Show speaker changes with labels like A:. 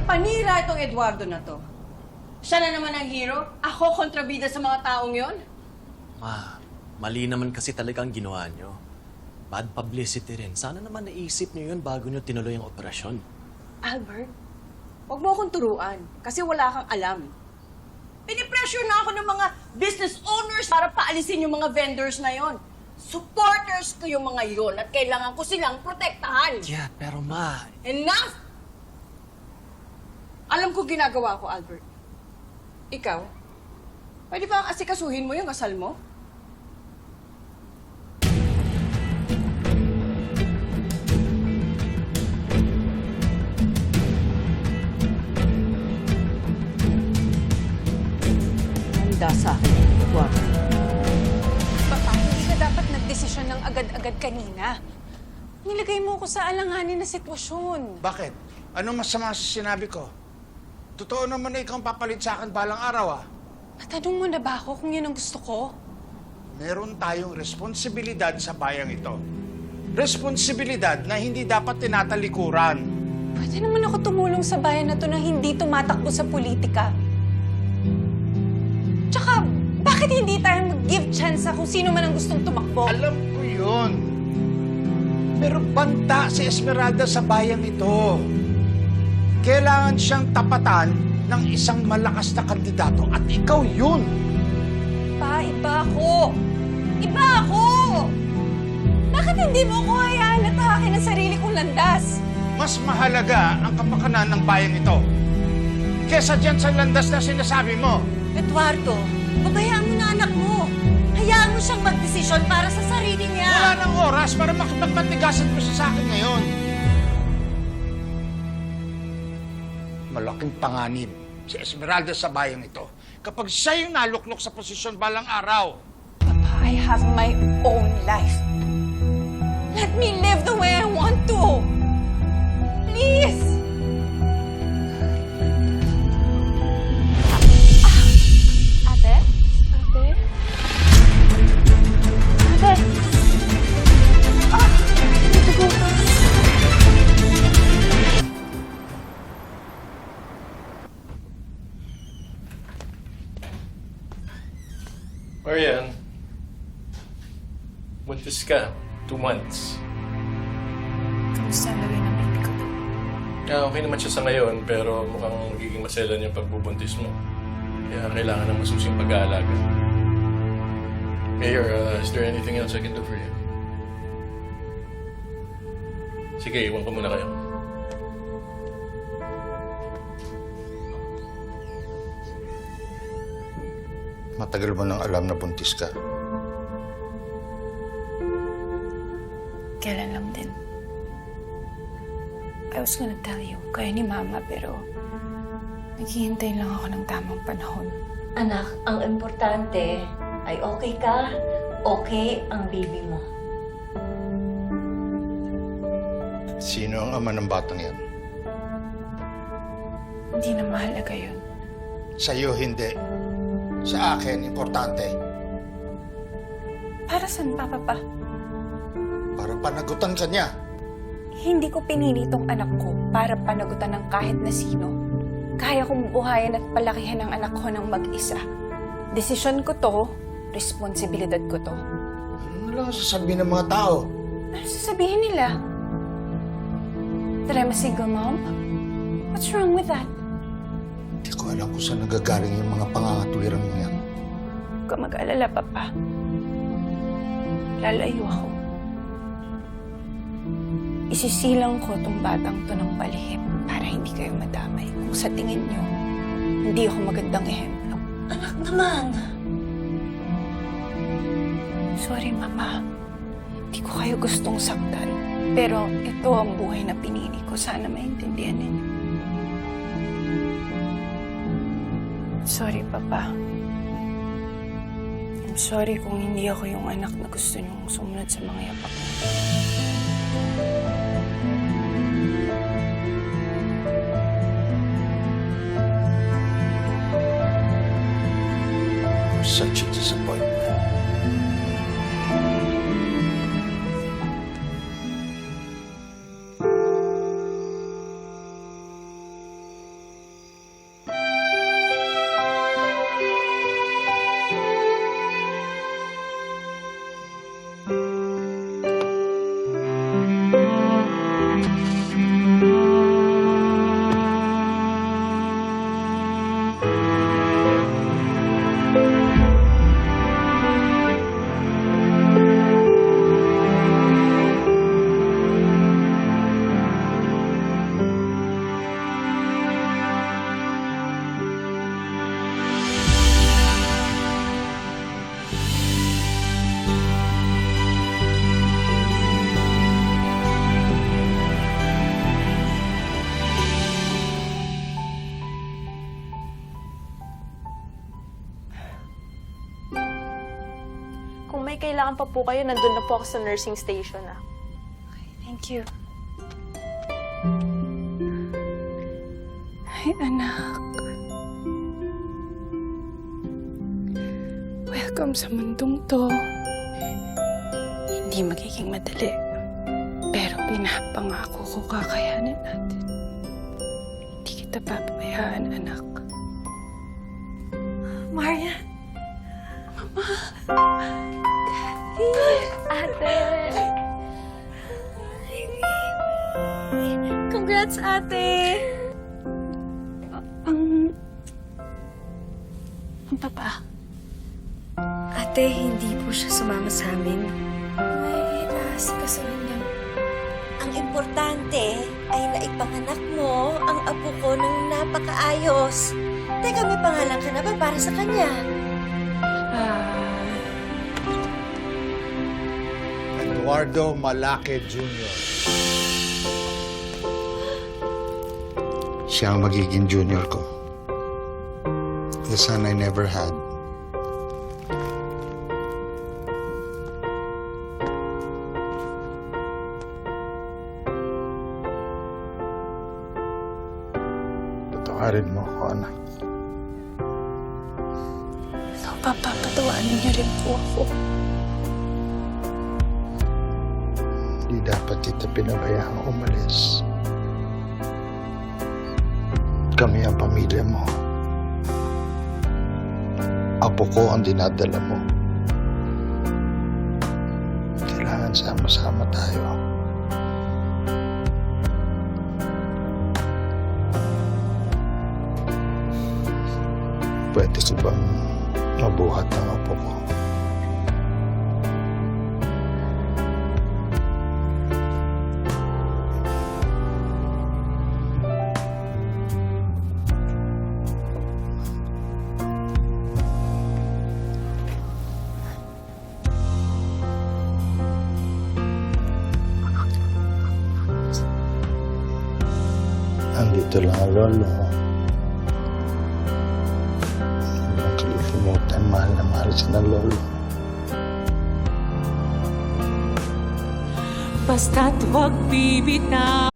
A: Panira itong Eduardo na to. Siya na naman ang hero? Ako kontrabida sa mga taong yon?
B: Ma, mali naman kasi talaga ang ginawa nyo. Bad publicity rin. Sana naman naisip nyo yun bago nyo tinuloy ang operasyon.
A: Albert, huwag mo akong turuan kasi wala kang alam. Pinipressure na ako ng mga business owners para paalisin yung mga vendors na yon. Supporters ko yung mga yon at kailangan ko silang protektahan.
B: Yeah, pero ma...
A: Enough! Alam ko ginagawa ko, Albert. Ikaw, pwede ba asikasuhin mo yung kasal mo? Handa sa akin, Eduardo.
C: Papa, hindi ka dapat nagdesisyon ng agad-agad kanina. Nilagay mo ko sa alanganin na sitwasyon.
D: Bakit? Anong masama sa sinabi ko? Totoo naman na ikaw ang papalit sa akin balang araw, ah.
C: Natanong mo na ba ako kung yun ang gusto ko?
D: Meron tayong responsibilidad sa bayang ito. Responsibilidad na hindi dapat tinatalikuran.
C: Pwede naman ako tumulong sa bayan na to na hindi tumatakbo sa politika. Tsaka, bakit hindi tayo mag-give chance sa kung sino man ang gustong tumakbo?
D: Alam ko yun. Pero banta si Esmeralda sa bayang ito. Kailangan siyang tapatan ng isang malakas na kandidato at ikaw yun.
C: Pa, iba ako! Iba ako! Bakit hindi mo ko hayaan at hakin ang sarili kong landas?
D: Mas mahalaga ang kapakanan ng bayang ito kesa dyan sa landas na sinasabi mo.
A: Eduardo, pabayaan mo na anak mo. Hayaan mo siyang magdesisyon para sa sarili niya.
D: Wala nang oras para makipagmatigasan mo siya sa akin ngayon. Malaking panganib si Esmeralda sa bayang ito kapag siya yung naluklok sa posisyon balang araw.
C: Papa, I have my own life. Let me live the way I want to. Please! Ate? Ate? Ate? Ito ko.
E: Marian, buntis ka. 2 months.
C: Kamusta ang lagay ng baby ko?
E: Okay naman siya sa ngayon, pero mukhang magiging maselan yung pagbubuntis mo. Kaya kailangan ng masusing pag-aalaga. Mayor, is there anything else I can do for you? Sige, iwan ko muna kayo.
D: Matagal mo nang alam na buntis ka.
C: Kailan lang din. I was gonna tell you, kaya ni Mama, pero naghihintay lang ako ng tamang panahon.
F: Anak, ang importante ay okay ka, okay ang baby mo.
D: Sino ang ama ng batang yan?
C: Hindi na mahalaga yun.
D: Sa'yo hindi. Sa akin, importante.
C: Para saan, Papa pa?
D: Para panagutan ka niya.
C: Hindi ko pinili tong anak ko para panagutan ng kahit na sino. Kaya kong buhayin at palakihan ang anak ko ng mag-isa. Desisyon ko to, responsibilidad ko to.
D: Ano lang sasabihin ng mga tao?
C: Ano sasabihin nila? That I'm a single mom? What's wrong with that?
D: Hindi ko alam kung saan nagagaling yung mga pangangatwiran mo yan.
C: Huwag ka mag-alala, Papa. Lalayo ako. Isisilang ko tong batang to ng palihim para hindi kayo madamay. Kung sa tingin nyo, hindi ako magandang ehemplo.
F: Anak naman!
C: Sorry, Mama. Hindi ko kayo gustong saktan. Pero ito ang buhay na pinili ko. Sana maintindihan ninyo. Sorry, Papa. I'm sorry kung hindi ako yung anak na gusto niyong sumunod sa mga yapak niyo.
D: You're such a disappointment.
G: may kailangan pa po kayo, nandun na po ako sa nursing station ah.
C: Thank you. Ay, anak. Welcome sa mundong to. Hindi magiging madali. Pero pinapangako ko kakayanin natin. Hindi kita papabayaan, anak.
F: Maria.
G: Ate!
F: Congrats, ate!
C: Ang papa.
F: Ate, hindi po siya sumama sa amin.
C: May kasunin lang.
F: Ang importante ay naipanganak mo ang apo ko ng napakaayos. Teka, may pangalan ka na ba para sa kanya?
D: Eduardo Malake Jr. Siya ang magiging junior ko. The son I never had. Patawarin mo ako, anak.
C: Papapatawanin niyo rin po ako.
D: Hindi dapat kita pinabayaan umalis. Kami ang pamilya mo. Apo ko ang dinadala mo. Kailangan sama-sama tayo. Pwede ko bang mabuhat ang apo ko? Andito lang ang lolo mo. Huwag kalimutan, mahal na mahal siya ng lolo.
H: Basta't huwag bibitaw